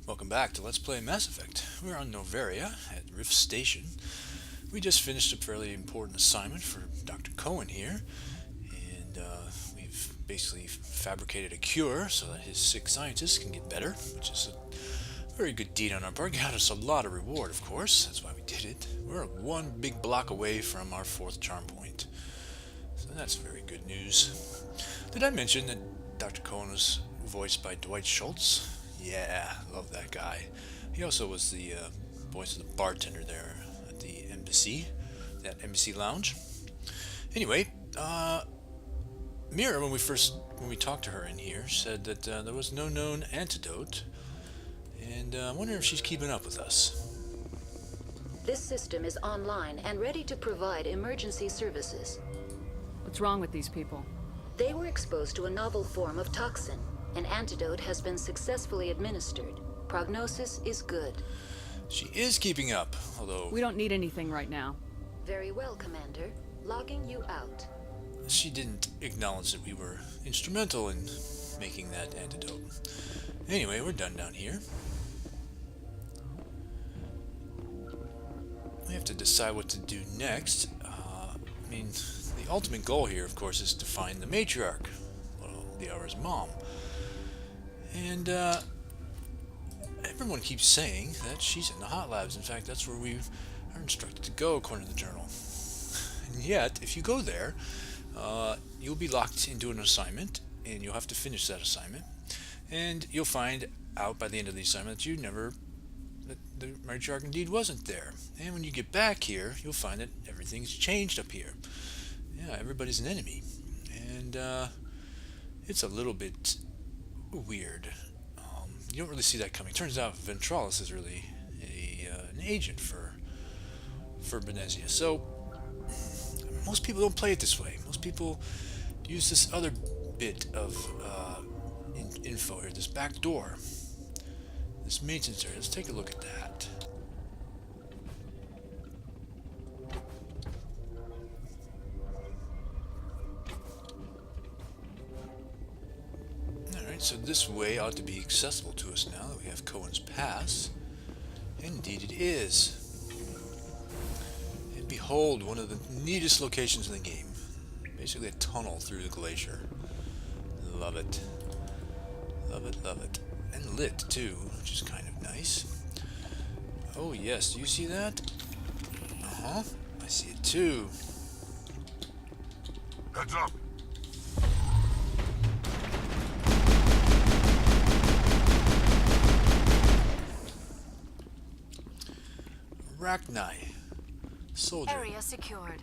Welcome back to Let's Play Mass Effect. We're on Noveria at Rift Station. We just finished a fairly important assignment for Dr. Cohen here, and we've basically fabricated a cure so that his sick scientists can get better, which is a very good deed on our part. Got us a lot of reward, of course. That's why we did it. We're one big block away from our 4th charm point, so that's very good news. Did I mention that Dr. Cohen was voiced by Dwight Schultz? Yeah, love that guy. He also was the voice of the bartender there at the embassy, that embassy lounge. Anyway, Mira, when we talked to her in here, said that there was no known antidote, and I wonder if she's keeping up with us. This system is online and ready to provide emergency services. What's wrong with these people? They were exposed to a novel form of toxin. An antidote has been successfully administered. Prognosis is good. She is keeping up, although We don't need anything right now. Very well, Commander. Logging you out. she didn't acknowledge that we were instrumental in making that antidote. Anyway, we're done down here. We have to decide what to do next. I mean, the ultimate goal here, of course, is to find the Matriarch, well, Liara's mom. And everyone keeps saying that she's in the hot labs. In fact, that's where we are instructed to go, according to the journal. And yet, if you go there, you'll be locked into an assignment, and you'll have to finish that assignment. And you'll find out by the end of the assignment that the Matriarch indeed wasn't there. And when you get back here, you'll find that everything's changed up here. Yeah, everybody's an enemy. And it's a little bit weird. You don't really see that coming. Turns out Ventralis is really an agent for Benezia. So most people don't play it this way. Most people use this other bit of info here, this back door, this maintenance area. Let's take a look at that. So this way ought to be accessible to us now that we have Cohen's Pass. Indeed it is. And behold, one of the neatest locations in the game. Basically a tunnel through the glacier. Love it. Love it, love it. And lit too, which is kind of nice. Oh yes, do you see that? Uh-huh. I see it too. Heads up! Arachni. Soldier. Area secured.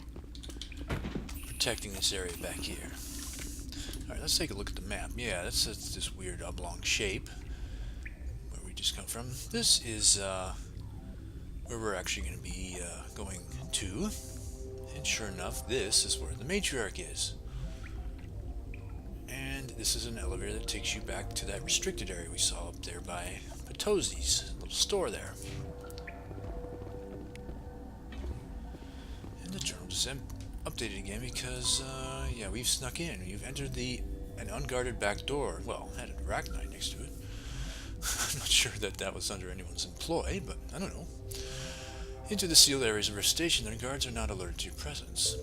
Protecting this area back here. Alright, let's take a look at the map. Yeah, that's this weird oblong shape where we just come from. This is where we're actually going to be going to. And sure enough, this is where the Matriarch is. And this is an elevator that takes you back to that restricted area we saw up there by Patosi's little store there. And the journal just updated again because, yeah, we've snuck in. You've entered an unguarded back door. Well, had an arachnite next to it. I'm not sure that was under anyone's employ, but I don't know. Into the sealed areas of our station, the guards are not alerted to your presence.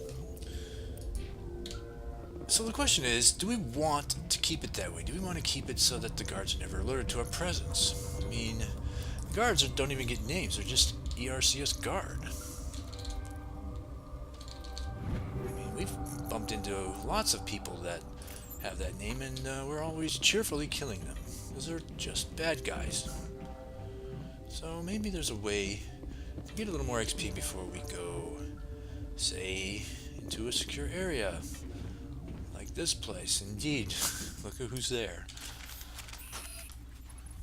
So the question is, do we want to keep it that way? Do we want to keep it so that the guards are never alerted to our presence? I mean, the guards don't even get names. They're just ERCS guard. We've bumped into lots of people that have that name, and we're always cheerfully killing them. Those are just bad guys. So maybe there's a way to get a little more XP before we go, say, into a secure area. Like this place. Indeed. Look at who's there.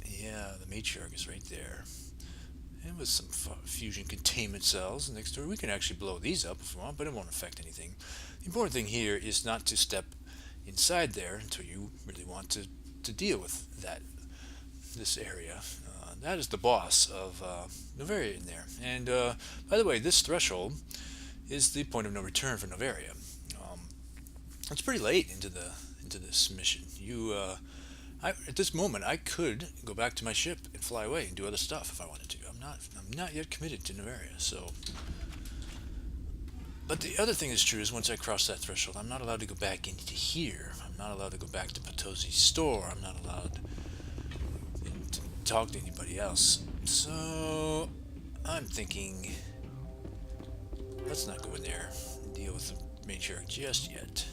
Yeah, the Matriarch is right there. And with some fusion containment cells next door, we can actually blow these up if we want, but it won't affect anything. The important thing here is not to step inside there until you really want to deal with this area. That is the boss of Noveria in there. And by the way, this threshold is the point of no return for Noveria. It's pretty late into this mission. You At this moment, I could go back to my ship and fly away and do other stuff if I wanted to. I'm not yet committed to Noveria, so. But the other thing that's true is once I cross that threshold, I'm not allowed to go back into here. I'm not allowed to go back to Potosi's store. I'm not allowed to talk to anybody else. So I'm thinking, let's not go in there and deal with the Matriarch just yet.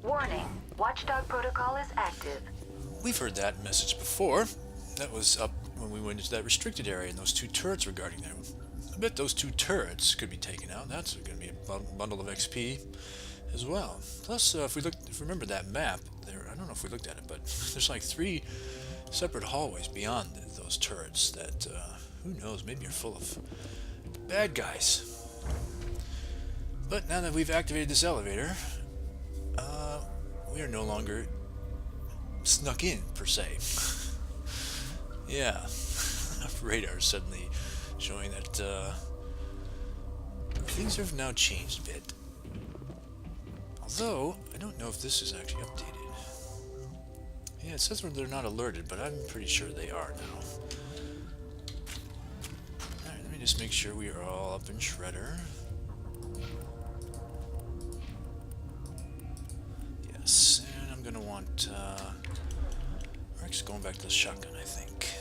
Warning. Watchdog protocol is active. We've heard that message before. That was up when we went into that restricted area and those two turrets were guarding there. I bet those two turrets could be taken out. That's going to be a bundle of XP as well. Plus, if we remember that map, there, I don't know if we looked at it, but there's like 3 separate hallways beyond those turrets that, who knows, maybe are full of bad guys. But now that we've activated this elevator, we are no longer snuck in, per se. Yeah. Radar suddenly showing that things have now changed a bit. Although, I don't know if this is actually updated. Yeah, it says they're not alerted, but I'm pretty sure they are now. Alright, let me just make sure we are all up in Shredder. Yes, and I'm gonna want, we're actually going back to the shotgun, I think.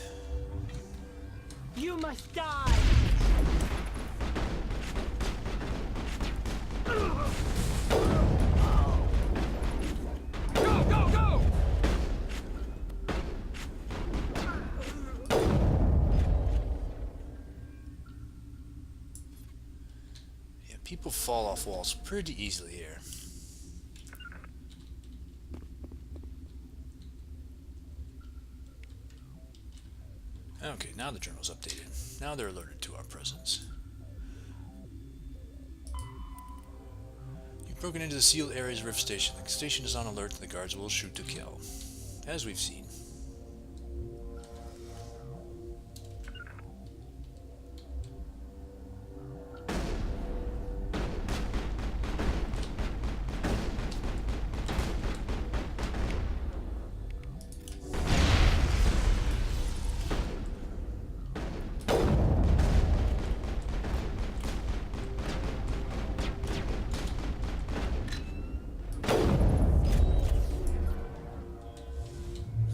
You must die! Go, go, go! Yeah, people fall off walls pretty easily here. Okay, now the journal's updated. Now they're alerted to our presence. You've broken into the sealed area's rift station. The station is on alert and the guards will shoot to kill. As we've seen.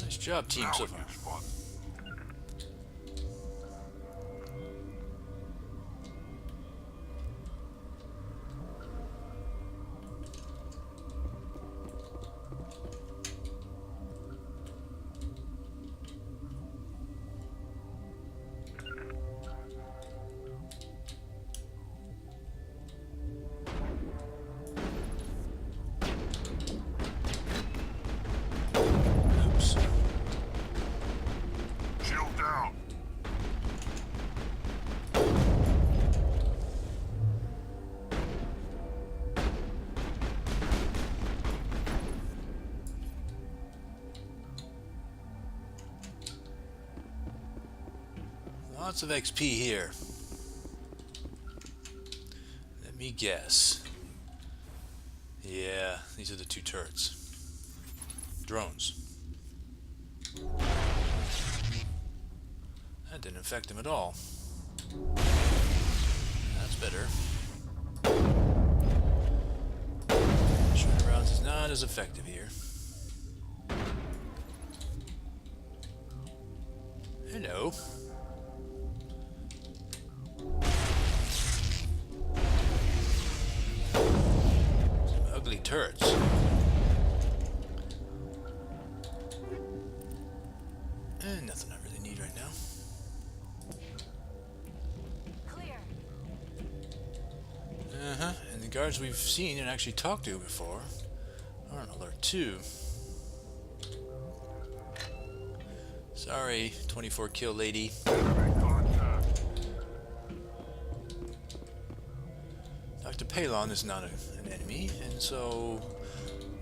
Nice job, team, so far. Oops. Shield down. Lots of XP here. Let me guess. Yeah, these are the 2 turrets. Drones. That didn't affect them at all. That's better. Shooting rounds is not as effective here. Hello. Some ugly turrets. Nothing I really need right now. Clear. And the guards we've seen and actually talked to before are on alert too. Sorry, 24 kill lady. Enemy contact. Dr. Palon is not an enemy, and so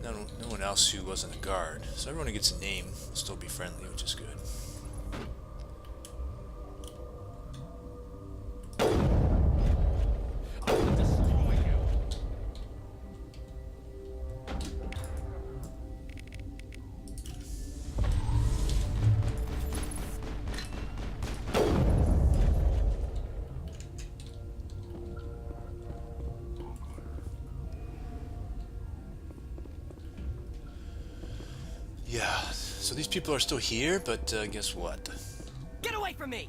no one else who wasn't a guard. So everyone who gets a name will still be friendly, which is good. I will destroy you! Yeah, so these people are still here, but guess what? Get away from me!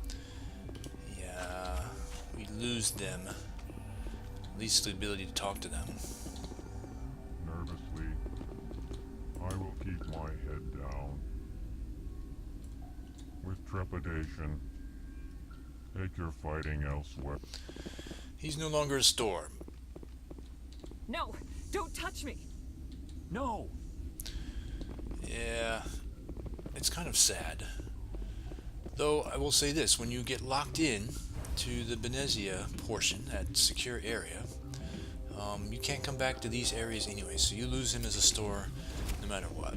Yeah, we lose them. At least the ability to talk to them. Nervously, I will keep my head down. With trepidation, take your fighting elsewhere. He's no longer a storm. No! Don't touch me! No! Yeah, it's kind of sad. Though I will say this, when you get locked in to the Benezia portion, that secure area, you can't come back to these areas anyway, so you lose him as a store no matter what.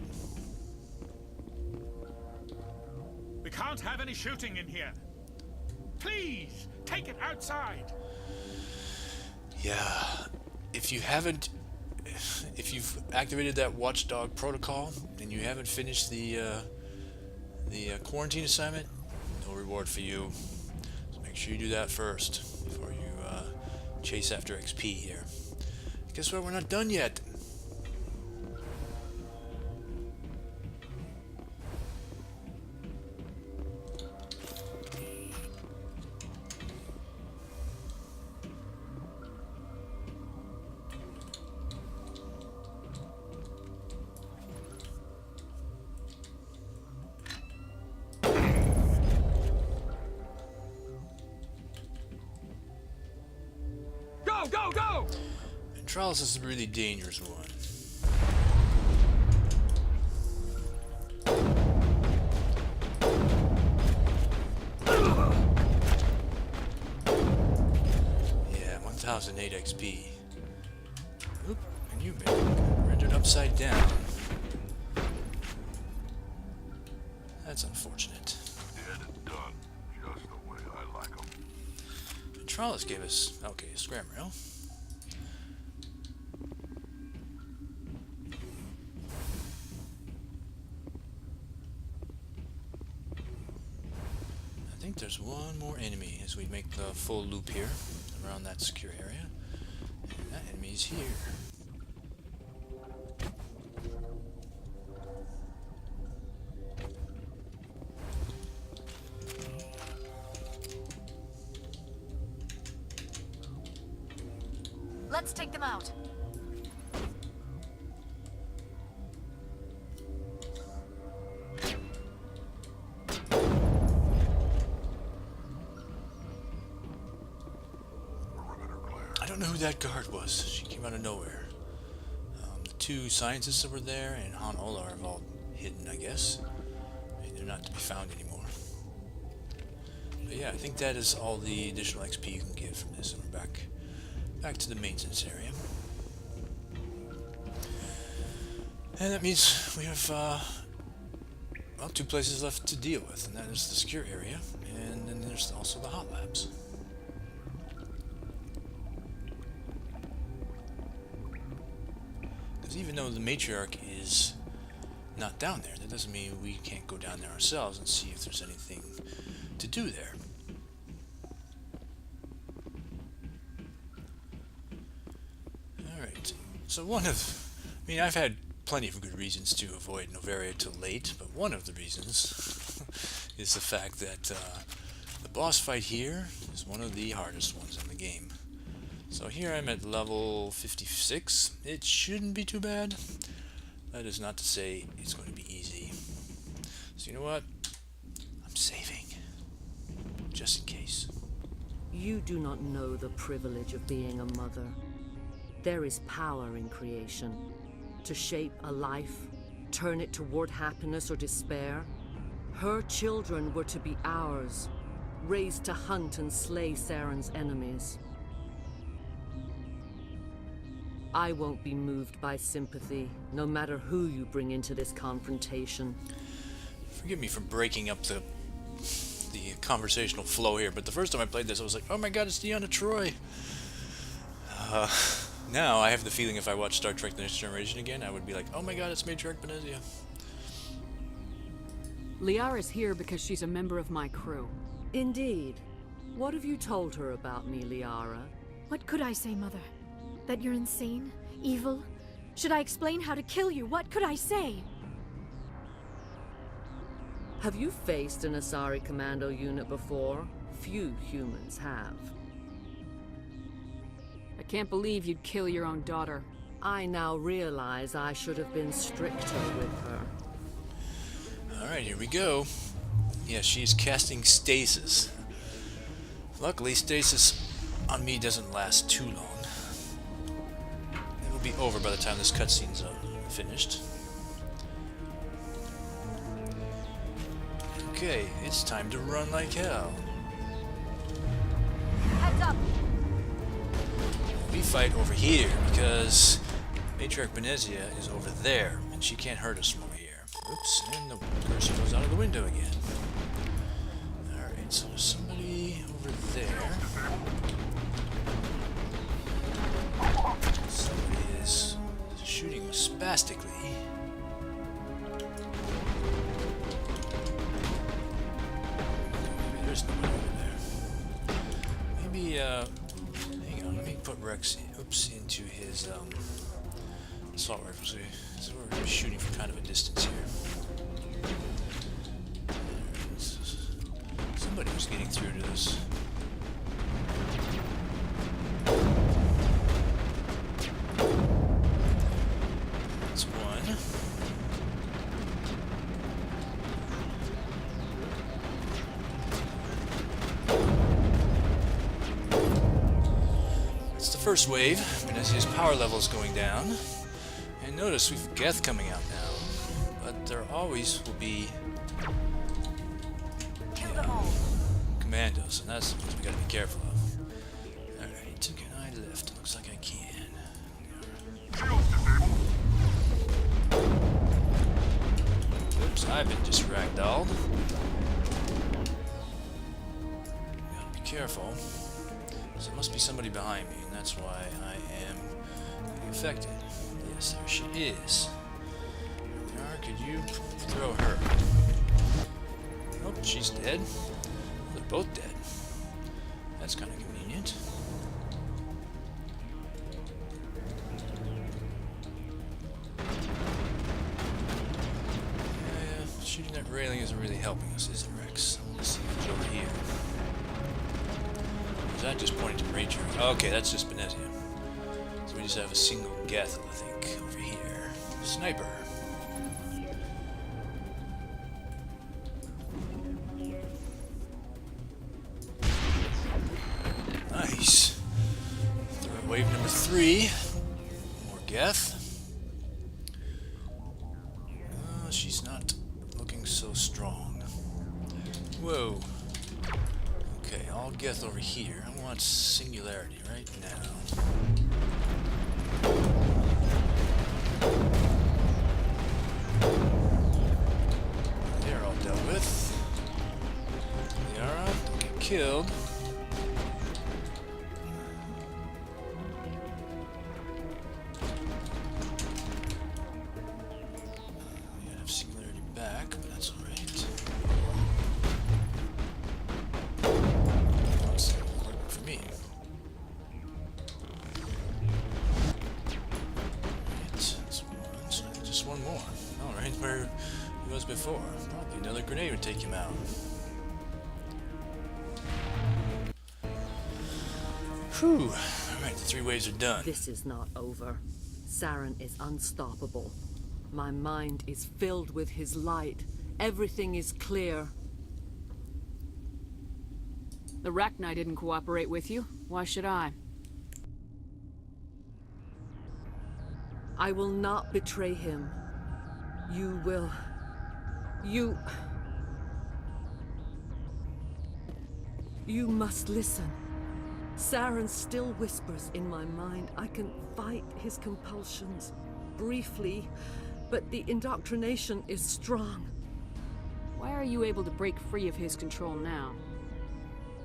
We can't have any shooting in here. Please, take it outside. Yeah, if you've activated that watchdog protocol and you haven't finished the quarantine assignment, no reward for you. So make sure you do that first before you chase after XP here. Guess what? We're not done yet. Go, go, go! And Trials is a really dangerous one. Yeah, 1008 XP. Oop, and you've been rendered upside down. That's unfortunate. Dead and done, just the way I like them. And Trials gave us, okay, a scram rail. I think there's one more enemy as we make the full loop here around that secure area. And that enemy's here. Let's take them out. I don't know who that guard was. She came out of nowhere. The two scientists that were there and Han Ola are all hidden, I guess. I mean, they're not to be found anymore. But yeah, I think that is all the additional XP you can get from this. And we're back to the maintenance area. And that means we have, well, two places left to deal with, and that is the secure area, and then there's also the hot labs. Because even though the Matriarch is not down there, that doesn't mean we can't go down there ourselves and see if there's anything to do there. Alright, so I mean, I've had plenty of good reasons to avoid Noveria till late, but one of the reasons is the fact that the boss fight here is one of the hardest ones in the game. So here I'm at level 56. It shouldn't be too bad. That is not to say it's going to be easy. So you know what? I'm saving. Just in case. You do not know the privilege of being a mother. There is power in creation. To shape a life, turn it toward happiness or despair. Her children were to be ours, raised to hunt and slay Saren's enemies. I won't be moved by sympathy, no matter who you bring into this confrontation. Forgive me for breaking up the conversational flow here, but the first time I played this, I was like, oh my god, it's Deanna Troi! Now I have the feeling if I watch Star Trek The Next Generation again, I would be like, oh my god, it's Matriarch Benezia. Liara's here because she's a member of my crew. Indeed. What have you told her about me, Liara? What could I say, Mother? That you're insane? Evil? Should I explain how to kill you? What could I say? Have you faced an Asari commando unit before? Few humans have. I can't believe you'd kill your own daughter. I now realize I should have been stricter with her. Alright, here we go. Yeah, she's casting stasis. Luckily, stasis on me doesn't last too long. It'll be over by the time this cutscene's finished. Okay, it's time to run like hell. Heads up! We fight over here because Matriarch Benezia is over there, and she can't hurt us from over here. Oops, and the cursor goes out of the window again. Alright, so there's somebody over there. Somebody is shooting spastically. Maybe there's nobody over there. Maybe, hang on, let me put Rex, into his, assault rifle, so we're shooting from kind of a distance here. Somebody was getting through to this. That's one. That's the first wave. Benezia's power level is going down. And notice we've Geth coming out now. But there always will be commandos, and that's the ones we gotta be careful of. Alright, took an eye left. Looks like I can. Oops, I've been just ragdolled. Gotta be careful. So there must be somebody behind me, and that's why I am getting affected. Yes, there she is. Matriarch, could you throw her? Oh, she's dead. They're both dead. That's kind of convenient. Yeah, shooting that railing isn't really helping us, is it, Rex? Let's see who's over here. Is that just pointing to Matriarch? Okay, that's just Benezia. So we just have a single Geth, I think, over here. Sniper. Nice. Wave number 3. More Geth. She's not looking so strong. Whoa. Okay, all Geth over here. I want singularity right now. They're all dealt with. Yara, don't get killed. We gotta have singularity back, but that's alright. That's working for me. Right, that's one. So just one more. Alright, where he was before. Probably another grenade would take him out. Whew. Alright, the 3 waves are done. This is not over. Saren is unstoppable. My mind is filled with his light. Everything is clear. The Rachni didn't cooperate with you. Why should I? I will not betray him. You will. You must listen. Saren still whispers in my mind. I can fight his compulsions briefly, but the indoctrination is strong. Why are you able to break free of his control now?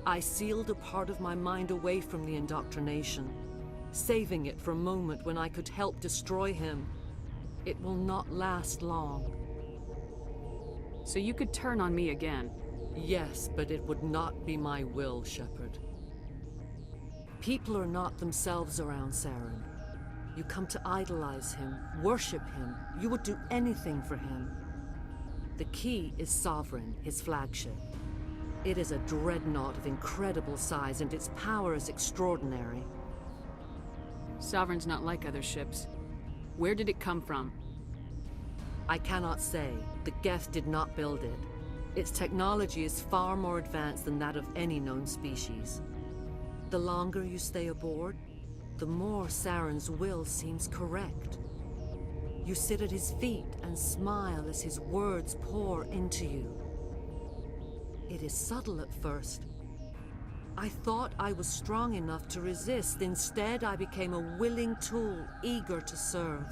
I sealed a part of my mind away from the indoctrination, saving it for a moment when I could help destroy him. It will not last long. So you could turn on me again? Yes, but it would not be my will, Shepard. People are not themselves around Saren. You come to idolize him, worship him. You would do anything for him. The key is Sovereign, his flagship. It is a dreadnought of incredible size, and its power is extraordinary. Sovereign's not like other ships. Where did it come from? I cannot say. The Geth did not build it. Its technology is far more advanced than that of any known species. The longer you stay aboard, the more Saren's will seems correct. You sit at his feet and smile as his words pour into you. It is subtle at first. I thought I was strong enough to resist. Instead, I became a willing tool, eager to serve.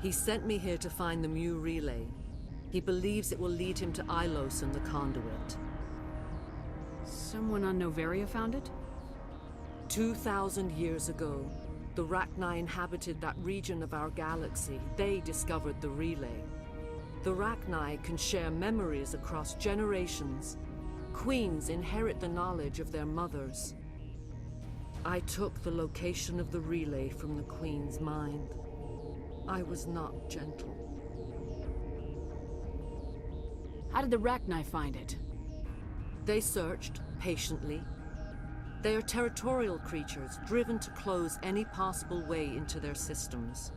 He sent me here to find the Mu relay. He believes it will lead him to Ilos and the conduit. Someone on Noveria found it? 2,000 years ago, the Rachni inhabited that region of our galaxy. They discovered the relay. The Rachni can share memories across generations. Queens inherit the knowledge of their mothers. I took the location of the relay from the Queen's mind. I was not gentle. How did the Rachni find it? They searched, patiently. They are territorial creatures, driven to close any possible way into their systems.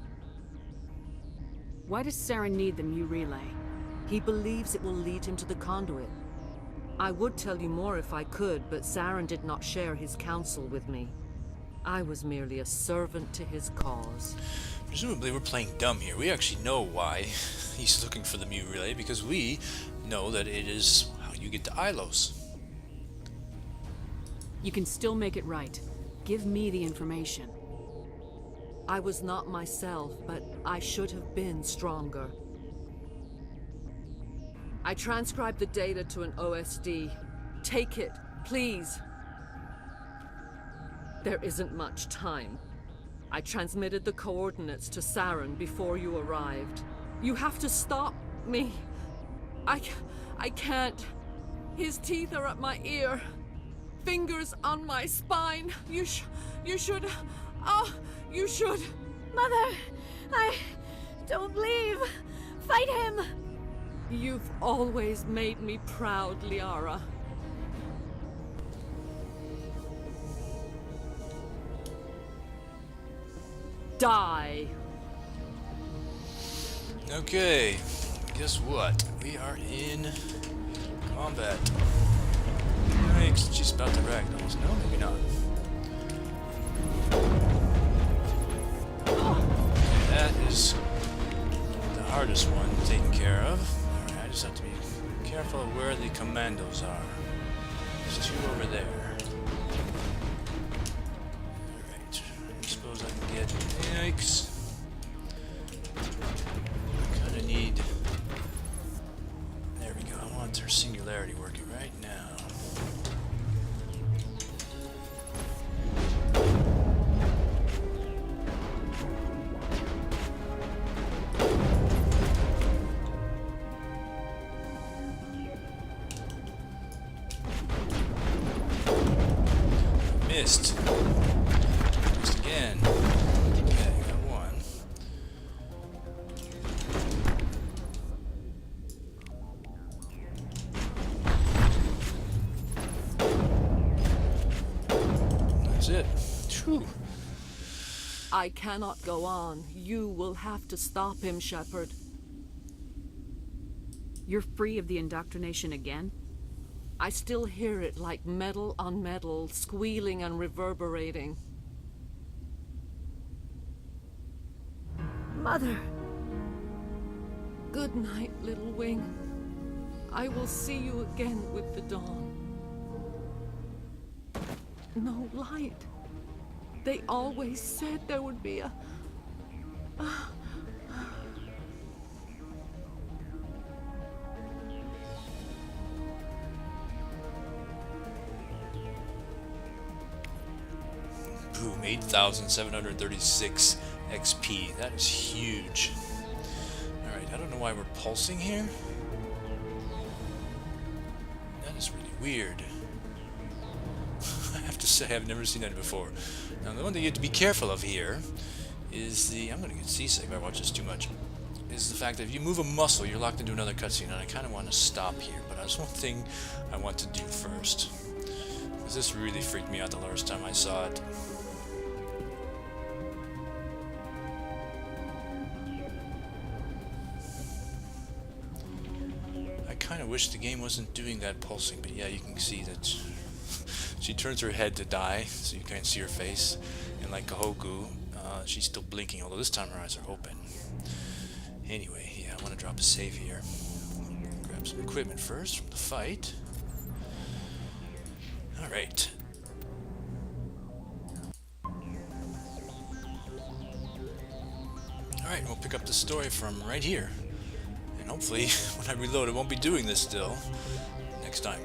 Why does Saren need the Mu relay? He believes it will lead him to the conduit. I would tell you more if I could, but Saren did not share his counsel with me. I was merely a servant to his cause. Presumably we're playing dumb here. We actually know why he's looking for the Mu relay, because we know that it is how you get to Ilos. You can still make it right. Give me the information. I was not myself, but I should have been stronger. I transcribed the data to an OSD. Take it, please. There isn't much time. I transmitted the coordinates to Saren before you arrived. You have to stop me. I can't. His teeth are at my ear. Fingers on my spine. You should. Oh, you should. Mother! Don't leave! Fight him! You've always made me proud, Liara. Die! Okay, guess what? We are in combat. Yikes, she's about to Ragnos. No, maybe not. Okay, that is the hardest one taken care of. Alright, I just have to be careful of where the commandos are. There's two over there. Alright, I suppose I can get... Yikes. I kinda need... There we go, I want her singularity working right now. Missed. Missed again. Okay, got one. That's it. Phew. I cannot go on. You will have to stop him, Shepard. You're free of the indoctrination again? I still hear it like metal on metal, squealing and reverberating. Mother! Good night, little wing. I will see you again with the dawn. No light. They always said there would be a... Boom, 8,736 XP. That is huge. Alright, I don't know why we're pulsing here. That is really weird. I have to say, I've never seen that before. Now, the one thing you have to be careful of here is the... I'm going to get seasick if I watch this too much. is the fact that if you move a muscle, you're locked into another cutscene, and I kind of want to stop here, but there's one thing I want to do first. Because this really freaked me out the last time I saw it. I kind of wish the game wasn't doing that pulsing, but yeah, you can see that she turns her head to die, so you can't see her face. And like Kahoku, she's still blinking, although this time her eyes are open. Anyway, yeah, I want to drop a save here. Grab some equipment first from the fight. Alright. Alright, we'll pick up the story from right here. And hopefully, when I reload, I won't be doing this still next time.